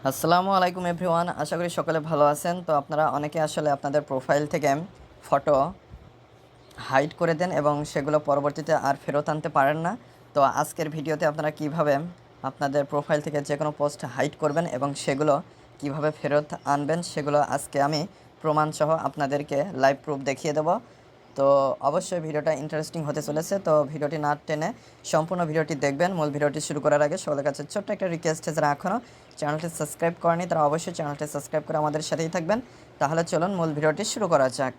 আসসালামু আলাইকুম এভরিওয়ান, আশা করি সকলে ভালো আছেন। তো আপনারা অনেকে আসলে আপনাদের প্রোফাইল থেকে ফটো হাইড করে দেন এবং সেগুলো পরবর্তীতে আর ফেরত আনতে পারেন না। তো আজকের ভিডিওতে আপনারা কিভাবে আপনাদের প্রোফাইল থেকে যে কোনো পোস্ট হাইড করবেন এবং সেগুলো কিভাবে ফেরত আনবেন সেগুলো আজকে আমি প্রমাণসহ আপনাদেরকে লাইভ প্রুফ দেখিয়ে দেব। তো অবশ্যই ভিডিওটা ইন্টারেস্টিং হতে চলেছে, তো ভিডিওটি না টেনে সম্পূর্ণ ভিডিওটি দেখবেন। মূল ভিডিওটি শুরু করার আগে সকলের কাছে ছোট্ট একটা রিকোয়েস্ট, যারা এখনও চ্যানেলটি সাবস্ক্রাইব করেনি তারা অবশ্যই চ্যানেলটি সাবস্ক্রাইব করে আমাদের সাথেই থাকবেন। তাহলে চলুন মূল ভিডিওটি শুরু করা যাক।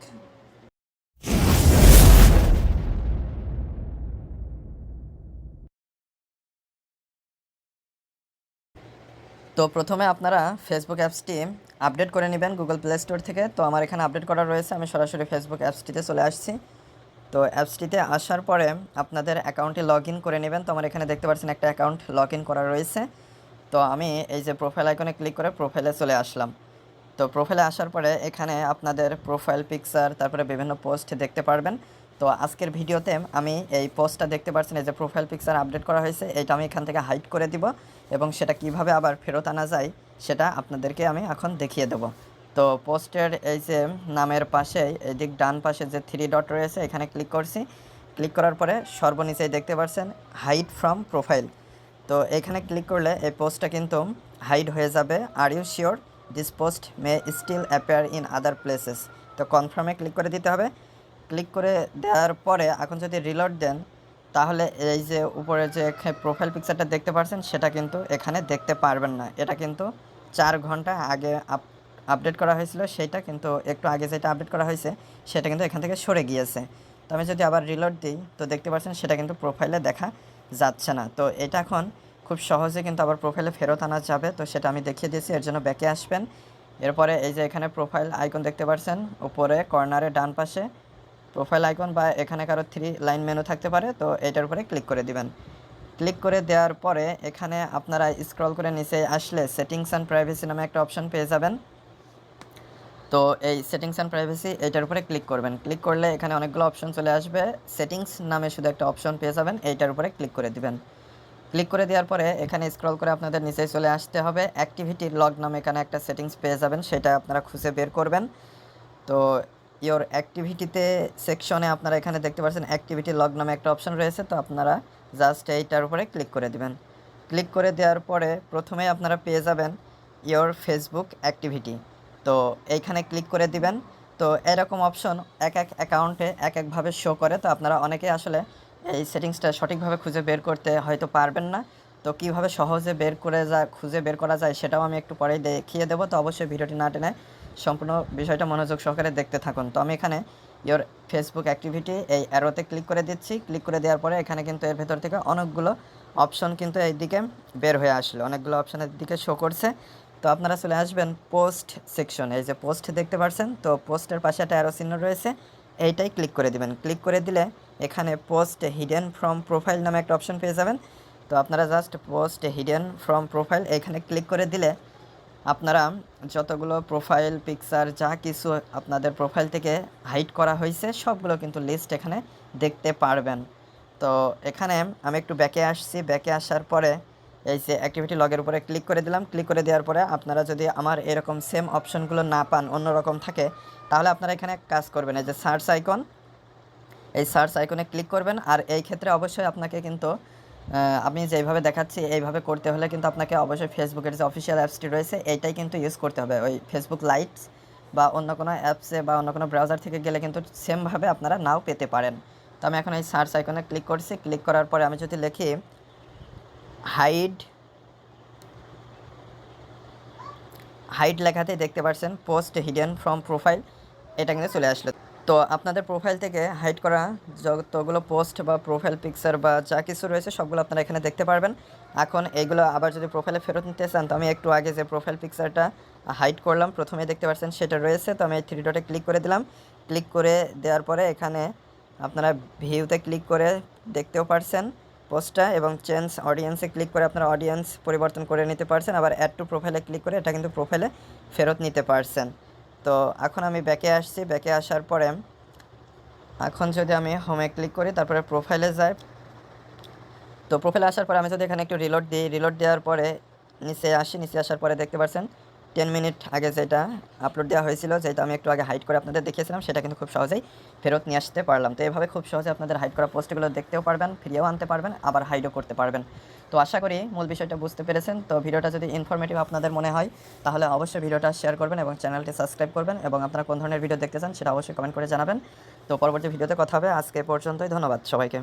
তো প্রথমে আপনারা ফেসবুক অ্যাপসটি আপডেট করে নেবেন গুগল প্লে স্টোর থেকে। তো আমার এখানে আপডেট করা রয়েছে, আমি সরাসরি ফেসবুক অ্যাপসটিতে চলে আসছি। তো অ্যাপসটিতে আসার পরে আপনাদের অ্যাকাউন্টে লগ ইন করে নেবেন। তো আমার এখানে দেখতে পাচ্ছেন একটা অ্যাকাউন্ট লগ ইন করা রয়েছে। তো আমি এই যে প্রোফাইল আইকনে ক্লিক করে প্রোফাইলে চলে আসলাম। তো প্রোফাইলে আসার পরে এখানে আপনাদের প্রোফাইল পিকচার, তারপরে বিভিন্ন পোস্ট দেখতে পারবেন। তো আজকের ভিডিওতে আমি এই পোস্টটা দেখতে পাচ্ছেন, এই যে প্রোফাইল পিকচার আপডেট করা হয়েছে, এটা আমি এখান থেকে হাইড করে দিব এবং সেটা কিভাবে আবার ফেরত আনা যায় সেটা আপনাদেরকে আমি এখন দেখিয়ে দেব। তো পোস্টের এই যে নামের পাশে এদিক ডান পাশে যে থ্রি ডট রয়েছে এখানে ক্লিক করছি। ক্লিক করার পরে সর্বনিচেই দেখতে পাচ্ছেন হাইড ফ্রম প্রোফাইল। তো এখানে ক্লিক করলে এই পোস্টটা কিন্তু হাইড হয়ে যাবে। Are you sure this post may still appear in other places. তো কনফার্মে ক্লিক করে দিতে হবে। ক্লিক করে দেওয়ার পরে এখন যদি রিলোড দেন তাহলে এই যে উপরে যে প্রোফাইল পিকচারটা দেখতে পাচ্ছেন সেটা কিন্তু এখানে দেখতে পারবেন না। এটা কিন্তু 4 ঘন্টা আগে আপডেট করা হয়েছিল, সেইটা কিন্তু একটু আগে যেটা আপডেট করা হয়েছে সেটা কিন্তু এখান থেকে সরে গিয়েছে। তো আমি যদি আবার রিলোড দিই তো দেখতে পাচ্ছেন সেটা কিন্তু প্রোফাইলে দেখা যাচ্ছে না। তো এটা এখন খুব সহজে কিন্তু আবার প্রোফাইলে ফেরত আনা যাবে। তো সেটা আমি দেখিয়ে দিয়েছি, এর জন্য ব্যাকে আসবেন। এরপরে এই যে এখানে প্রোফাইল আইকন দেখতে পাচ্ছেন উপরে কর্নারে ডান পাশে প্রোফাইল আইকন, বা এখানে কারো 3 লাইন মেনু থাকতে পারে, তো এটার উপরে ক্লিক করে দিবেন। ক্লিক করে দেওয়ার পরে এখানে আপনারা স্ক্রল করে নিচে আসলে সেটিংস অ্যান্ড প্রাইভেসি নামে একটা অপশন পেয়ে যাবেন। তো এই সেটিংস অ্যান্ড প্রাইভেসি এইটার উপরে ক্লিক করবেন। ক্লিক করলে এখানে অনেকগুলো অপশন চলে আসবে, সেটিংস নামে শুধু একটা অপশন পেয়ে যাবেন, এইটার উপরে ক্লিক করে দিবেন। ক্লিক করে দেওয়ার পরে এখানে স্ক্রল করে আপনাদের নিচে চলে আসতে হবে, অ্যাক্টিভিটি লগ নামে এখানে একটা সেটিংস পেয়ে যাবেন, সেটা আপনারা খুঁজে বের করবেন। তো ইওর অ্যাক্টিভিটিতে সেকশনে আপনারা এখানে দেখতে পাচ্ছেন অ্যাক্টিভিটি লগ নামে একটা অপশন রয়েছে, তো আপনারা জাস্ট এইটার উপরে ক্লিক করে দিবেন। ক্লিক করে দেওয়ার পরে প্রথমে আপনারা পেয়ে যাবেন ইওর ফেসবুক অ্যাক্টিভিটি। তো এইখানে ক্লিক করে দিবেন। তো এরকম অপশন এক এক অ্যাকাউন্টে এক একভাবে শো করে। তো আপনারা অনেকে আসলে এই সেটিংসটা সঠিকভাবে খুঁজে বের করতে হয়তো পারবেন না। তো কীভাবে সহজে খুঁজে বের করা যায় সেটাও আমি একটু পরেই দেখিয়ে দেবো। তো অবশ্যই ভিডিওটি না টেনে সম্পূর্ণ বিষয়টা মনোযোগ সহকারে দেখতে থাকুন। তো আমি এখানে ইওর ফেসবুক অ্যাক্টিভিটি এই অ্যারোতে ক্লিক করে দিচ্ছি। ক্লিক করে দেওয়ার পরে এখানে কিন্তু এর ভেতর থেকে অনেকগুলো অপশন কিন্তু এই দিকে বের হয়ে আসলো, অনেকগুলো অপশানের দিকে শো করছে। তো আপনারা চলে আসবেন পোস্ট সেকশন, এই যে পোস্ট দেখতে পাচ্ছেন, তো পোস্টের পাশে একটা অ্যারো চিহ্ন রয়েছে, এইটাই ক্লিক করে দিবেন। ক্লিক করে দিলে এখানে পোস্ট হিডেন ফ্রম প্রোফাইল নামে একটা অপশন পেয়ে যাবেন। তো আপনারা just post hidden from profile এখানে ক্লিক করে দিলে আপনারা যতগুলো প্রোফাইল পিকচার যা কিছু আপনাদের প্রোফাইল থেকে হাইড করা হয়েছে সবগুলো কিন্তু লিস্ট এখানে দেখতে পারবেন। তো এখানে আমি একটু ব্যাকে আসছি, ব্যাকে আসার পরে এই যে অ্যাক্টিভিটি লগের উপরে ক্লিক করে দিলাম। ক্লিক করে দেওয়ার পরে আপনারা যদি আমার এরকম সেম অপশনগুলো না পান, অন্যরকম থাকে, তাহলে আপনারা এখানে কাজ করবেন, এই যে সার্চ আইকন, এই সার্চ আইকনে ক্লিক করবেন। আর এই ক্ষেত্রে অবশ্যই আপনাকে কিন্তু আমি যেইভাবে দেখাচ্ছি এইভাবে করতে হলে কিন্তু আপনাকে অবশ্যই ফেসবুকের যে অফিসিয়াল অ্যাপসটি রয়েছে এইটাই কিন্তু ইউজ করতে হবে। ওই ফেসবুক লাইটস বা অন্য কোনো অ্যাপসে বা অন্য কোনো ব্রাউজার থেকে গেলে কিন্তু সেমভাবে আপনারা নাও পেতে পারেন। তো আমি এখন এই সার্চ আইকনে ক্লিক করছি। ক্লিক করার পরে আমি যদি লিখি হাইড, হাইড লেখাতেই দেখতে পাচ্ছেন পোস্ট হিডেন ফ্রম প্রোফাইল, এটা কিন্তু চলে আসলো। তো আপনাদের প্রোফাইল থেকে হাইড করা যতগুলো পোস্ট বা প্রোফাইল পিকচার বা যা কিছু রয়েছে সবগুলো আপনারা এখানে দেখতে পারবেন। এখন এইগুলো আবার যদি প্রোফাইলে ফেরত নিতে চান, তো আমি একটু আগে যে প্রোফাইল পিকচারটা হাইড করলাম প্রথমে দেখতে পাচ্ছেন সেটা রয়েছে, তো আমি এই থ্রি ডটে ক্লিক করে দিলাম। ক্লিক করে দেওয়ার পরে এখানে আপনারা ভিউতে ক্লিক করে দেখতেও পারছেন পোস্টটা, এবং চেঞ্জ অডিয়েন্সে ক্লিক করে আপনারা অডিয়েন্স পরিবর্তন করে নিতে পারছেন। আবার অ্যাড টু প্রোফাইলে ক্লিক করে এটা কিন্তু প্রোফাইলে ফেরত নিতে পারছেন। তো এখন আমি ব্যাকে আসছি, ব্যাকে আসার পরে এখন যদি আমি হোমে ক্লিক করি তারপরে প্রোফাইলে যাই, তো প্রোফাইলে আসার পরে আমি যদি এখানে একটু রিলোড দিই, রিলোড দেওয়ার পরে নিচে আসি, নিচে আসার পরে দেখতে পাচ্ছেন 10 মিনিট আগে যেটা আপলোড দেওয়া হয়েছিল, যেটা আমি একটু আগে হাইড করে আপনাদের দেখিয়েছিলাম, সেটা কিন্তু খুব সহজেই ফেরত নিয়ে আসতে পারলাম। তো এভাবে খুব সহজে আপনাদের হাইড করা পোস্টগুলো দেখতেও পারবেন, ফিরিয়েও আনতে পারবেন, আবার হাইডও করতে পারবেন। তো আশা করি মূল বিষয়টা বুঝতে পেরেছেন। তো ভিডিওটা যদি ইনফরমেটিভ আপনাদের মনে হয় তাহলে অবশ্যই ভিডিওটা শেয়ার করবেন এবং চ্যানেলটি সাবস্ক্রাইব করবেন, এবং আপনারা কোন ধরনের ভিডিও দেখতে চান সেটা অবশ্যই কমেন্ট করে জানাবেন। তো পরবর্তী ভিডিওতে কথা হবে। আজকে এ পর্যন্তই, ধন্যবাদ সবাইকে।